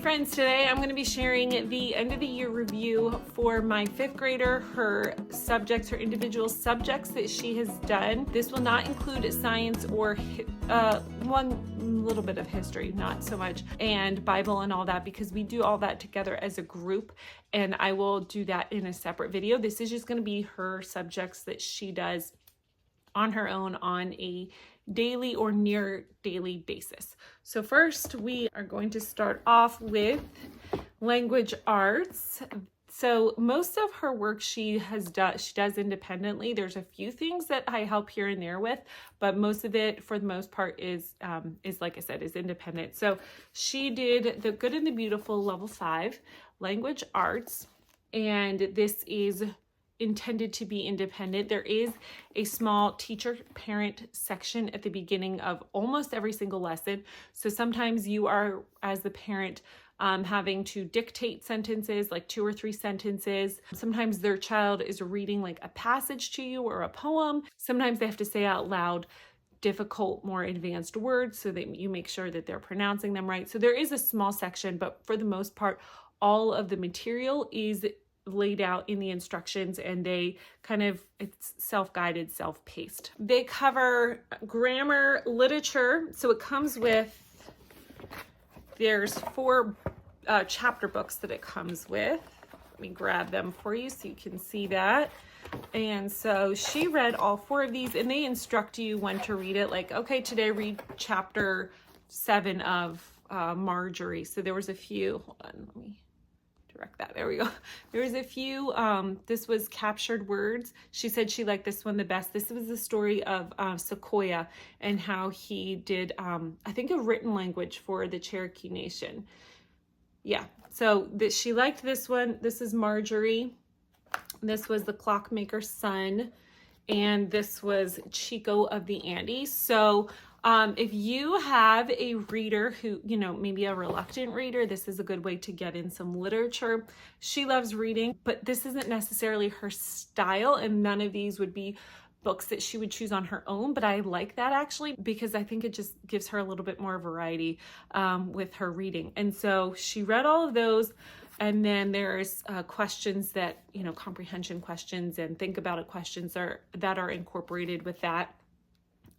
friends, today I'm going to be sharing the end of the year review for my 5th grader, her subjects, her individual subjects that she has done. This will not include science or one little bit of history, not so much, and Bible and all that, because we do all that together as a group, and I will do that in a separate video. This is just going to be her subjects that she does on her own on a daily or near daily basis. So first we are going to start off with language arts. So most of her work she does independently. There's a few things that I help here and there with, but most of it, for the most part, is like I said, is independent. So she did The Good and the Beautiful Level 5 Language Arts, and this is intended to be independent. There is a small teacher parent section at the beginning of almost every single lesson. So sometimes you are, as the parent, having to dictate sentences, like 2 or 3 sentences. Sometimes their child is reading like a passage to you or a poem. Sometimes they have to say out loud difficult, more advanced words so that you make sure that they're pronouncing them right. So there is a small section, but for the most part, all of the material is laid out in the instructions, and they it's self-guided, self-paced. They cover grammar, literature. So it comes with, there's 4 chapter books that it comes with. Let me grab them for you so you can see that. And so she read all 4 of these, and they instruct you when to read it. Like, okay, today read chapter 7 of Marjorie. So there was a few, hold on, let me direct that. There we go. There was a few, this was captured words. She said she liked this one the best. This was the story of Sequoia and how he did, I think, a written language for the Cherokee Nation. Yeah, so she liked this one. This is Marjorie. This was The Clockmaker's Son. And this was Chico of the Andes. So if you have a reader who, maybe a reluctant reader, this is a good way to get in some literature. She loves reading, but this isn't necessarily her style, and none of these would be books that she would choose on her own. But I like that, actually, because I think it just gives her a little bit more variety with her reading. And so she read all of those. And then there's questions that, comprehension questions and think about it questions that are incorporated with that.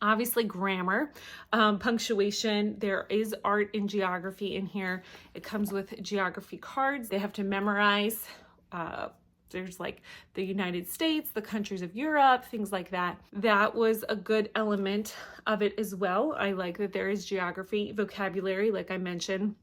Obviously grammar, punctuation. There is art and geography in here. It comes with geography cards. They have to memorize. There's like the United States, the countries of Europe, things like that. That was a good element of it as well. I like that there is geography, vocabulary, like I mentioned.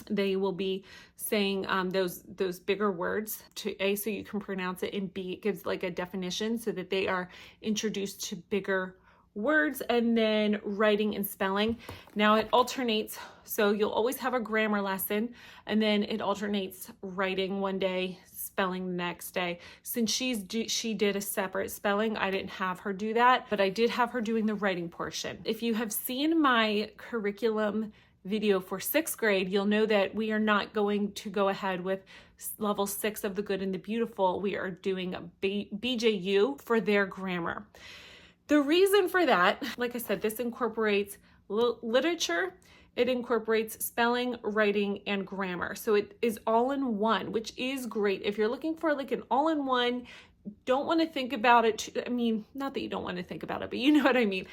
They will be saying those bigger words to A, so you can pronounce it, and B, it gives like a definition so that they are introduced to bigger words. And then writing and spelling. Now it alternates, so you'll always have a grammar lesson, and then it alternates writing one day, spelling the next day. Since she did a separate spelling, I didn't have her do that, but I did have her doing the writing portion. If you have seen my curriculum video for 6th grade, you'll know that we are not going to go ahead with level 6 of The Good and the Beautiful. We are doing a BJU for their grammar. The reason for that, like I said, this incorporates literature, it incorporates spelling, writing, and grammar. So it is all in one, which is great. If you're looking for like an all-in-one, don't want to think about it. Not that you don't want to think about it, but you know what I mean.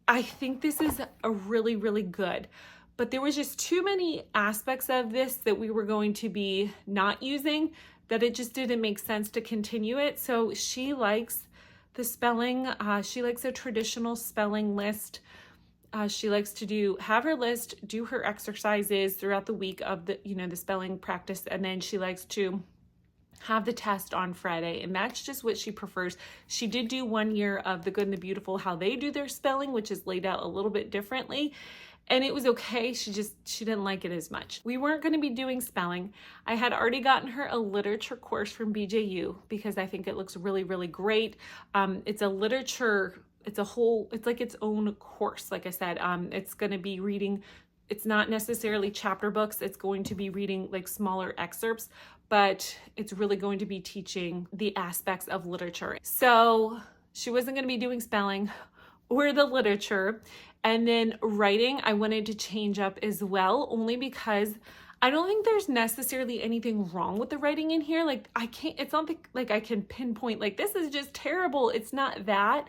I think this is a really, really good. But there was just too many aspects of this that we were going to be not using, that it just didn't make sense to continue it. So she likes the spelling. She likes a traditional spelling list. She likes to have her list, do her exercises throughout the week of the spelling practice, and then she likes to have the test on Friday, and that's just what she prefers. She did do 1 year of The Good and the Beautiful, how they do their spelling, which is laid out a little bit differently. And it was okay. She didn't like it as much. We weren't going to be doing spelling. I had already gotten her a literature course from BJU because I think it looks really, really great. It's a literature, it's like its own course. Like I said, it's going to be reading. It's not necessarily chapter books. It's going to be reading like smaller excerpts, but it's really going to be teaching the aspects of literature. So she wasn't going to be doing spelling or the literature. And then writing, I wanted to change up as well, only because I don't think there's necessarily anything wrong with the writing in here. Like it's not like I can pinpoint like this is just terrible. It's not that.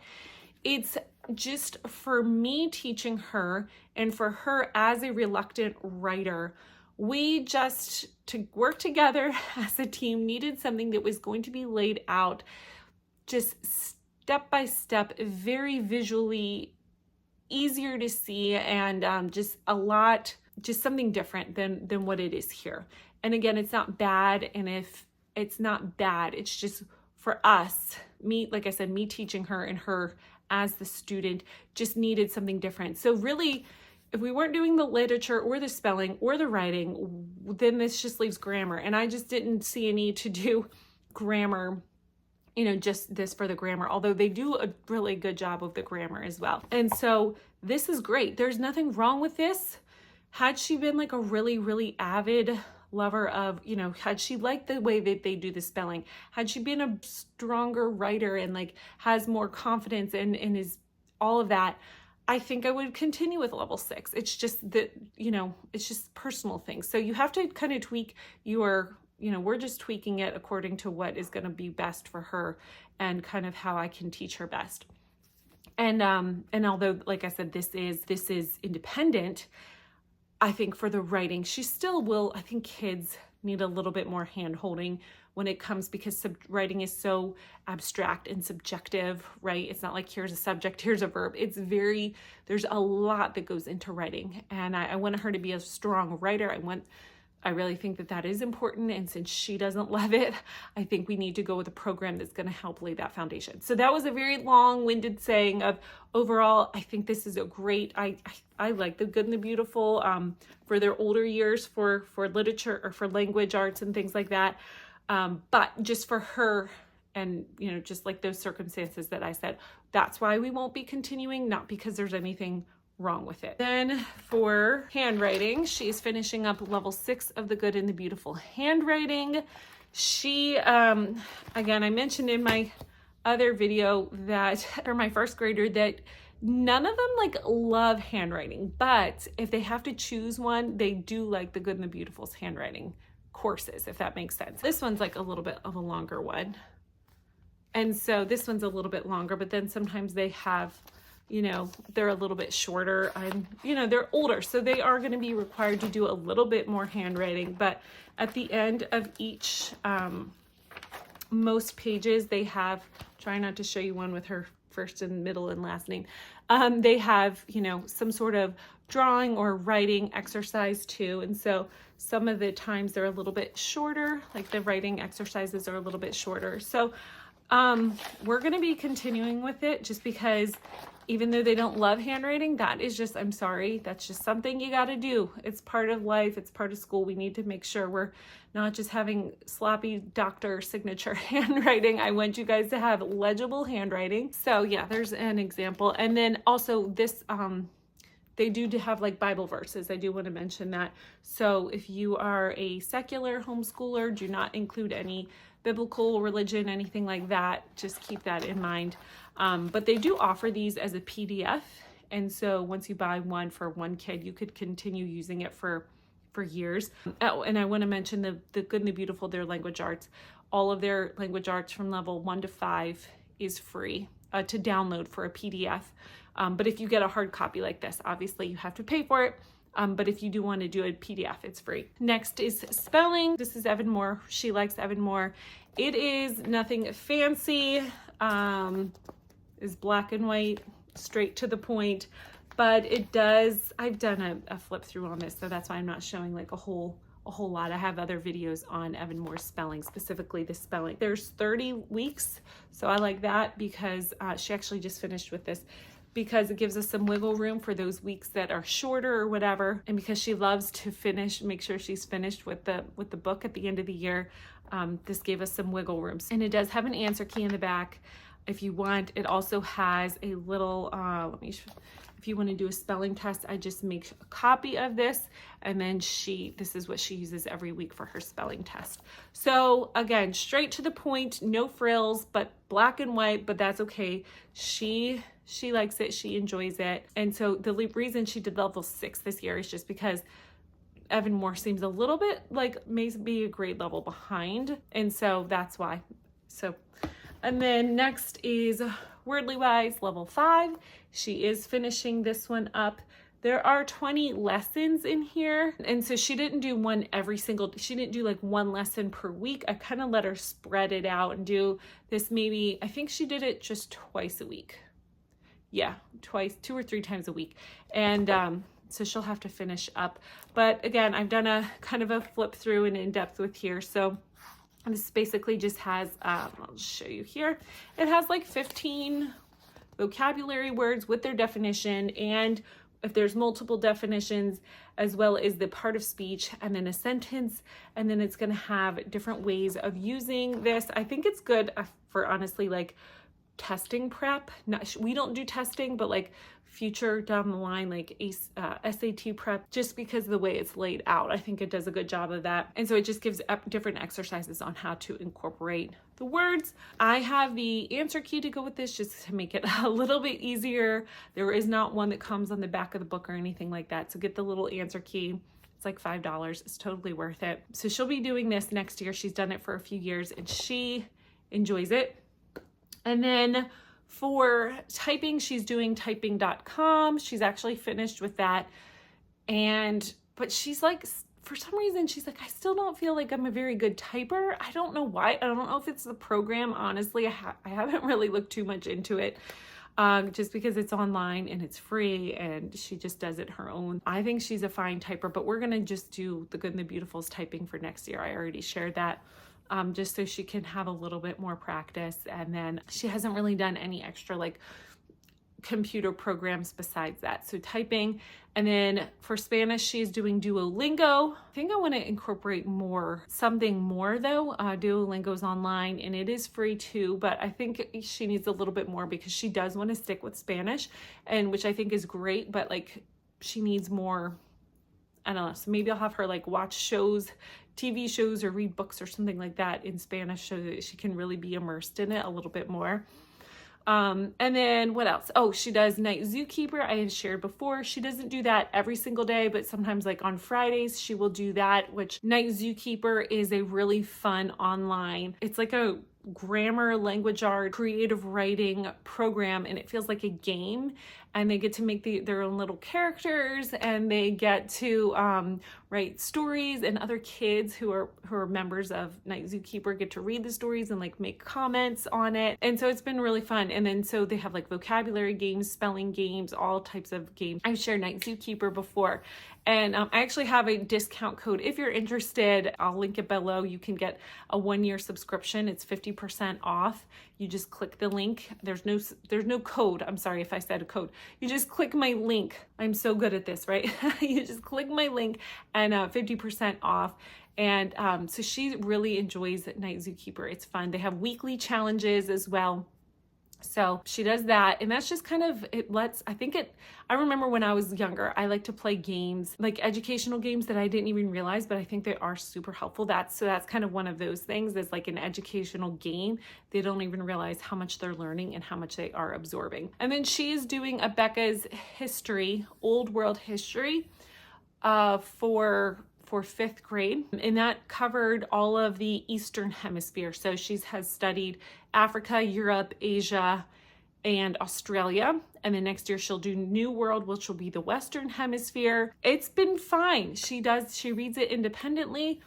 It's just for me teaching her and for her as a reluctant writer, we just to work together as a team needed something that was going to be laid out just step by step, very visually easier to see, and just something different than what it is here. And again, it's not bad. And if it's not bad, it's just for us, like I said, me teaching her and her as the student just needed something different. So really, if we weren't doing the literature or the spelling or the writing, then this just leaves grammar. And I just didn't see a need to do grammar, just this for the grammar, although they do a really good job of the grammar as well. And so this is great. There's nothing wrong with this. Had she been like a really, really avid lover of, had she liked the way that they do the spelling, had she been a stronger writer and like has more confidence and is all of that, I think I would continue with level 6. It's just that, it's just personal things. So you have to kind of tweak your, we're just tweaking it according to what is going to be best for her and kind of how I can teach her best. And although, like I said, this is independent, I think for the writing, she still will. I think kids need a little bit more hand holding when it comes, because writing is so abstract and subjective, right? It's not like here's a subject, here's a verb. There's a lot that goes into writing. And I wanted her to be a strong writer. I really think that is important. And since she doesn't love it, I think we need to go with a program that's going to help lay that foundation. So that was a very long-winded saying of overall, I think this is a great, I like the Good and the Beautiful for their older years for literature or for language arts and things like that. But just for her and, just like those circumstances that I said, that's why we won't be continuing, not because there's anything wrong with it. Then for handwriting, she's finishing up level 6 of the Good and the Beautiful handwriting. She, again, I mentioned in my other video that for my first grader that none of them like love handwriting, but if they have to choose one, they do like the Good and the Beautiful's handwriting courses, if that makes sense. This one's like a little bit of a longer one. And so this one's a little bit longer, but then sometimes they have, they're a little bit shorter and, they're older. So they are going to be required to do a little bit more handwriting. But at the end of each, most pages, they have, try not to show you one with her first and middle and last name. They have, some sort of drawing or writing exercise too. And so some of the times they're a little bit shorter, like the writing exercises are a little bit shorter. So we're going to be continuing with it just because even though they don't love handwriting, that is just, I'm sorry, that's just something you got to do. It's part of life. It's part of school. We need to make sure we're not just having sloppy doctor signature handwriting. I want you guys to have legible handwriting. So yeah, there's an example. And then also this, they do have like Bible verses. I do want to mention that. So if you are a secular homeschooler, do not include any biblical religion, anything like that. Just keep that in mind. But they do offer these as a PDF. And so once you buy one for one kid, you could continue using it for years. Oh, and I want to mention the Good and the Beautiful, their language arts. All of their language arts from level 1 to 5 is free to download for a PDF. But if you get a hard copy like this, obviously you have to pay for it. But if you do want to do a PDF, it's free. Next is spelling. This is Evan Moore. She likes Evan Moore. It is nothing fancy. Is black and white, straight to the point. But it does, I've done a flip through on this, so that's why I'm not showing like a whole lot. I have other videos on Evan Moore's spelling, specifically the spelling. There's 30 weeks, so I like that because she actually just finished with this, because it gives us some wiggle room for those weeks that are shorter or whatever. And because she loves to finish, make sure she's finished with the book at the end of the year, this gave us some wiggle rooms. And it does have an answer key in the back if you want. It also has a little, if you want to do a spelling test, I just make a copy of this, and then this is what she uses every week for her spelling test. So again, straight to the point, no frills, but black and white, but that's okay. She likes it, she enjoys it. And so the reason she did level 6 this year is just because Evan Moore seems a little bit like maybe a grade level behind. And so that's why. So, and then next is Wordly Wise level 5. She is finishing this one up. There are 20 lessons in here. And so she didn't do one she didn't do like one lesson per week. I kind of let her spread it out and do this maybe, I think she did it just twice a week. Yeah, twice, 2 or 3 times a week. And so she'll have to finish up. But again, I've done a kind of a flip through and in depth with here. So this basically just has, I'll just show you here. It has like 15 vocabulary words with their definition, and if there's multiple definitions, as well as the part of speech and then a sentence, and then it's going to have different ways of using this. I think it's good for honestly like testing prep. We don't do testing, but like future down the line, like SAT prep, just because of the way it's laid out. I think it does a good job of that. And so it just gives different exercises on how to incorporate the words. I have the answer key to go with this just to make it a little bit easier. There is not one that comes on the back of the book or anything like that. So get the little answer key. It's like $5. It's totally worth it. So she'll be doing this next year. She's done it for a few years and she enjoys it. And then for typing, she's doing typing.com. She's actually finished with that. But she's like, for some reason, she's like, I still don't feel like I'm a very good typer. I don't know why. I don't know if it's the program. Honestly, I haven't really looked too much into it. Just because it's online and it's free and she just does it her own. I think she's a fine typer, but we're going to just do the Good and the Beautiful's typing for next year. I already shared that. Just so she can have a little bit more practice. And then she hasn't really done any extra like computer programs besides that. So typing. And then for Spanish, she's doing Duolingo. I think I want to incorporate something more though. Duolingo's online and it is free too, but I think she needs a little bit more because she does want to stick with Spanish, and which I think is great, but like she needs more. I don't know. So maybe I'll have her like watch shows, TV shows, or read books or something like that in Spanish so that she can really be immersed in it a little bit more. And then what else? Oh, she does Night Zookeeper. I have shared before. She doesn't do that every single day, but sometimes like on Fridays, she will do that, which Night Zookeeper is a really fun online. It's like a grammar, language art, creative writing program, and it feels like a game, and they get to make their own little characters, and they get to write stories, and other kids who are members of Night Zookeeper get to read the stories and like make comments on it. And so it's been really fun. And then so they have like vocabulary games, spelling games, all types of games. I've shared Night Zookeeper before. And I actually have a discount code. If you're interested, I'll link it below. You can get a 1-year subscription. It's 50% off. You just click the link. There's no code. I'm sorry if I said a code. You just click my link. I'm so good at this, right? You just click my link and 50% off. And so she really enjoys Night Zookeeper. It's fun. They have weekly challenges as well. So she does that, and that's just kind of, I remember when I was younger, I like to play games, like educational games that I didn't even realize, but I think they are super helpful. That's kind of one of those things that's like an educational game. They don't even realize how much they're learning and how much they are absorbing. And then she is doing a Becca's history, old world history, for 5th grade, and that covered all of the Eastern Hemisphere. So she has studied Africa, Europe, Asia, and Australia. And then next year she'll do New World, which will be the Western Hemisphere. It's been fine. She reads it independently.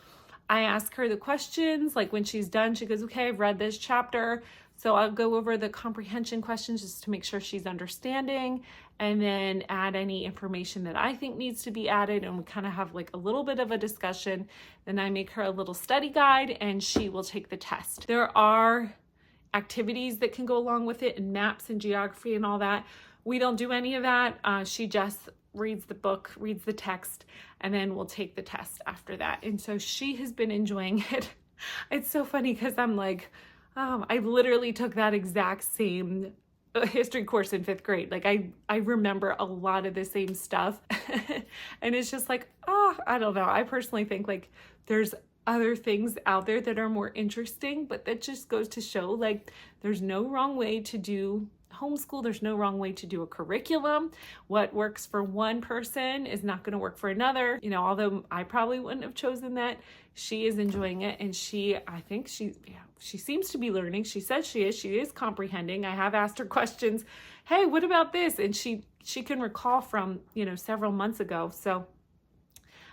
I ask her the questions, like when she's done, she goes, okay, I've read this chapter. So I'll go over the comprehension questions just to make sure she's understanding, and then add any information that I think needs to be added. And we kind of have like a little bit of a discussion. Then I make her a little study guide and she will take the test. There are activities that can go along with it, and maps and geography and all that. We don't do any of that. She just reads the book, reads the text, and then we'll take the test after that. And so she has been enjoying it. It's so funny because I'm like, I literally took that exact same history course in 5th grade. Like I remember a lot of the same stuff. And it's just like, I don't know. I personally think like there's other things out there that are more interesting, but that just goes to show like there's no wrong way to do homeschool. There's no wrong way to do a curriculum. What works for one person is not going to work for another. You know, although I probably wouldn't have chosen that, she is enjoying it. And I think she seems to be learning. She says she is comprehending. I have asked her questions. Hey, what about this? And she can recall from, you know, several months ago. So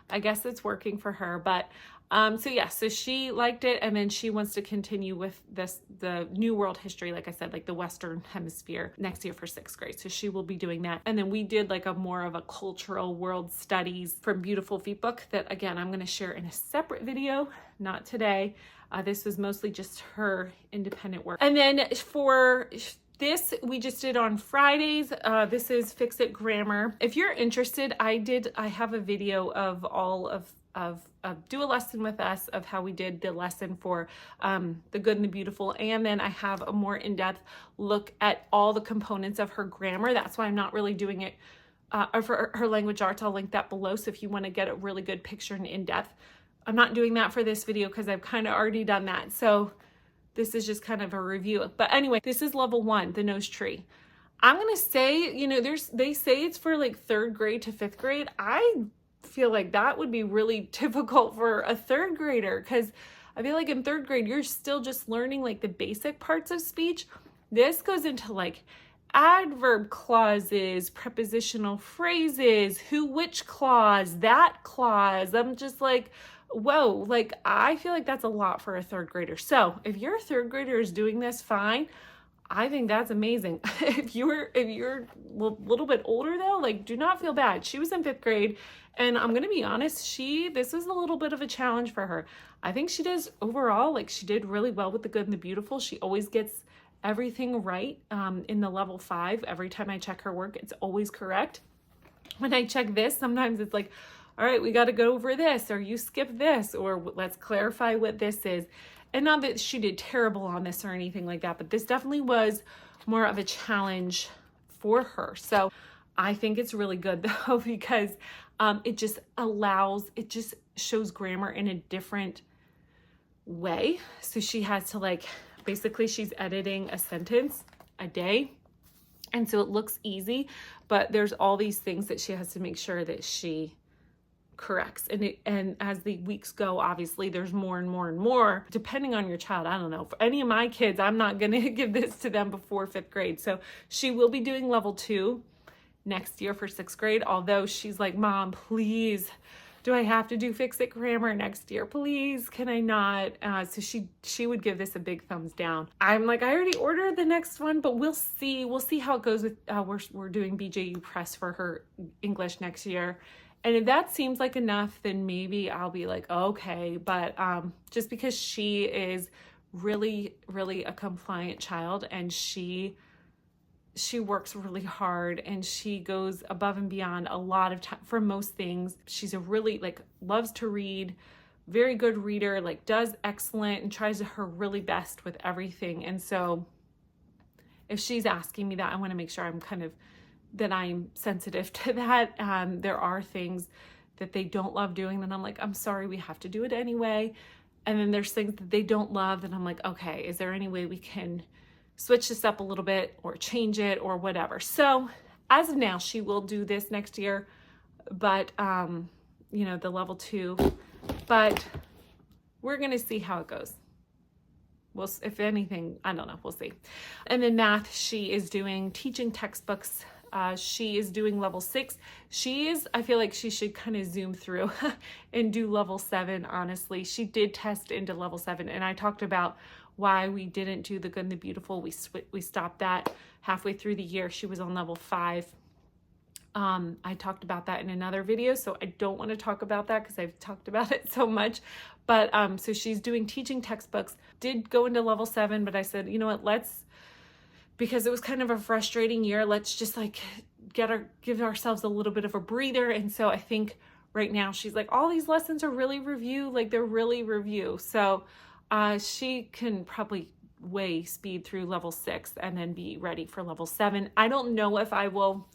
I guess it's working for her. But so she liked it, and then she wants to continue with the New World History, like I said, like the Western Hemisphere next year for 6th grade. So she will be doing that. And then we did like a more of a cultural world studies from Beautiful Feet book that, again, I'm going to share in a separate video, not today. This was mostly just her independent work. And then for this, we just did on Fridays. This is Fix It Grammar. If you're interested, I have a video of all of Do a Lesson with Us, of how we did the lesson for the Good and the Beautiful. And then I have a more in-depth look at all the components of her grammar. That's why I'm not really doing it for her language arts. I'll link that below. So if you want to get a really good picture and in-depth, I'm not doing that for this video because I've kind of already done that. So this is just kind of a review. But anyway, this is level 1, the nose tree. I'm going to say, you know, they say it's for like 3rd grade to 5th grade. I feel like that would be really difficult for a 3rd grader, because I feel like in 3rd grade, you're still just learning like the basic parts of speech. This goes into like adverb clauses, prepositional phrases, who, which clause, that clause. I'm just like, whoa, like I feel like that's a lot for a 3rd grader. So if your 3rd grader is doing this fine, I think that's amazing. If you're a little bit older though, like do not feel bad. She was in 5th grade, and I'm gonna be honest, this was a little bit of a challenge for her. I think she does overall, like she did really well with the Good and the Beautiful. She always gets everything right in the level 5. Every time I check her work, it's always correct. When I check this, sometimes it's like, all right, we got to go over this, or you skip this, or let's clarify what this is. And not that she did terrible on this or anything like that, but this definitely was more of a challenge for her. So I think it's really good though, because it just shows grammar in a different way. So she has to basically she's editing a sentence a day. And so it looks easy, but there's all these things that she has to make sure that she corrects. And as the weeks go, obviously there's more and more and more, depending on your child. I don't know. For any of my kids, I'm not going to give this to them before 5th grade. So she will be doing level 2 next year for 6th grade. Although she's like, Mom, please, do I have to do Fix It Grammar next year? Please, can I not? So she would give this a big thumbs down. I'm like, I already ordered the next one, but we'll see. We'll see how it goes with, we're doing BJU Press for her English next year. And if that seems like enough, then maybe I'll be like, okay. But just because she is really, really a compliant child, and she works really hard, and she goes above and beyond a lot of time for most things. She's a really loves to read, very good reader, does excellent and tries her really best with everything. And so if she's asking me that, I want to make sure that I'm sensitive to that. There are things that they don't love doing that I'm like, I'm sorry, we have to do it anyway. And then there's things that they don't love that I'm like, okay, is there any way we can switch this up a little bit or change it or whatever? So as of now, she will do this next year, but the level 2, but we're going to see how it goes. Well, if anything, I don't know, we'll see. And then math, she is doing teaching textbooks. She is doing level 6. I feel like she should kind of zoom through and do level 7. Honestly, she did test into level 7, and I talked about why we didn't do the Good and the Beautiful. We stopped that halfway through the year. She was on level 5. I talked about that in another video, so I don't want to talk about that because I've talked about it so much. But so she's doing teaching textbooks, did go into level 7, but I said, you know what, because it was kind of a frustrating year, let's just give ourselves a little bit of a breather. And so I think right now she's like, all these lessons are really review, they're really review. So she can probably speed through level 6 and then be ready for level 7. I don't know if I will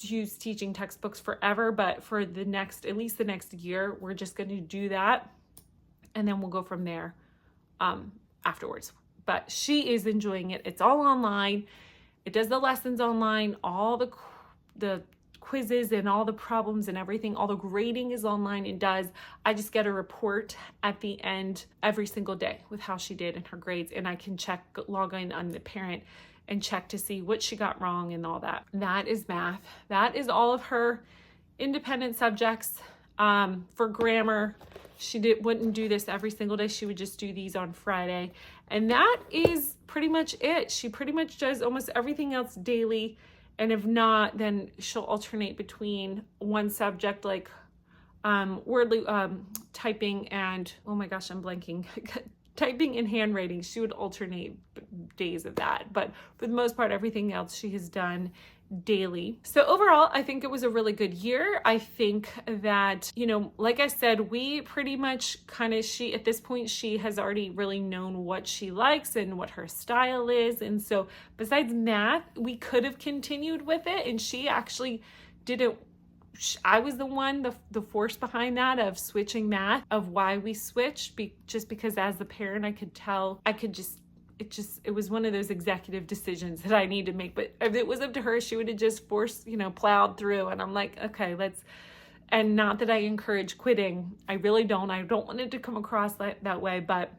use teaching textbooks forever, but for at least the next year, we're just going to do that. And then we'll go from there afterwards. But she is enjoying it. It's all online. It does the lessons online, all the quizzes and all the problems and everything, all the grading is online and does. I just get a report at the end every single day with how she did in her grades, and I can log in on the parent and check to see what she got wrong and all that. That is math. That is all of her independent subjects. For grammar, she wouldn't do this every single day. She would just do these on Friday. And that is pretty much it. She pretty much does almost everything else daily. And if not, then she'll alternate between one subject like typing and, oh my gosh, I'm blanking. Typing and handwriting. She would alternate days of that. But for the most part, everything else she has done daily. So overall, I think it was a really good year. I think that, you know, like I said, we pretty much at this point, she has already really known what she likes and what her style is. And so besides math, we could have continued with it. And she actually didn't. I was the one, the force behind that of switching math, of why we switched, just because as the parent, I could tell, it was one of those executive decisions that I need to make. But if it was up to her, she would have just plowed through. And I'm like, okay, and not that I encourage quitting. I really don't. I don't want it to come across that way. But,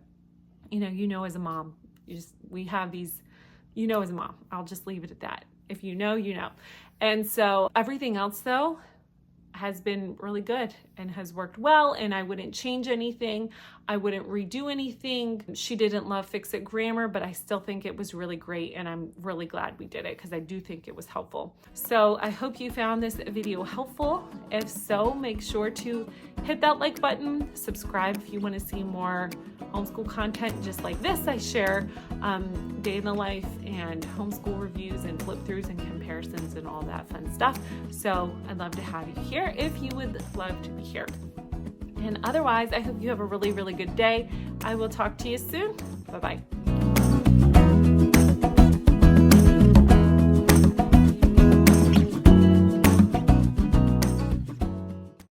you know, as a mom, we have these, as a mom, I'll just leave it at that. If you know, you know. And so everything else though has been really good and has worked well, and I wouldn't change anything. I wouldn't redo anything. She didn't love Fix-It Grammar, but I still think it was really great, and I'm really glad we did it because I do think it was helpful. So I hope you found this video helpful. If so, make sure to hit that like button, subscribe if you want to see more homeschool content just like this. I share day in the life and homeschool reviews and flip throughs and comparisons and all that fun stuff. So I'd love to have you here if you would love to be here. And otherwise, I hope you have a really, really good day. I will talk to you soon. Bye-bye.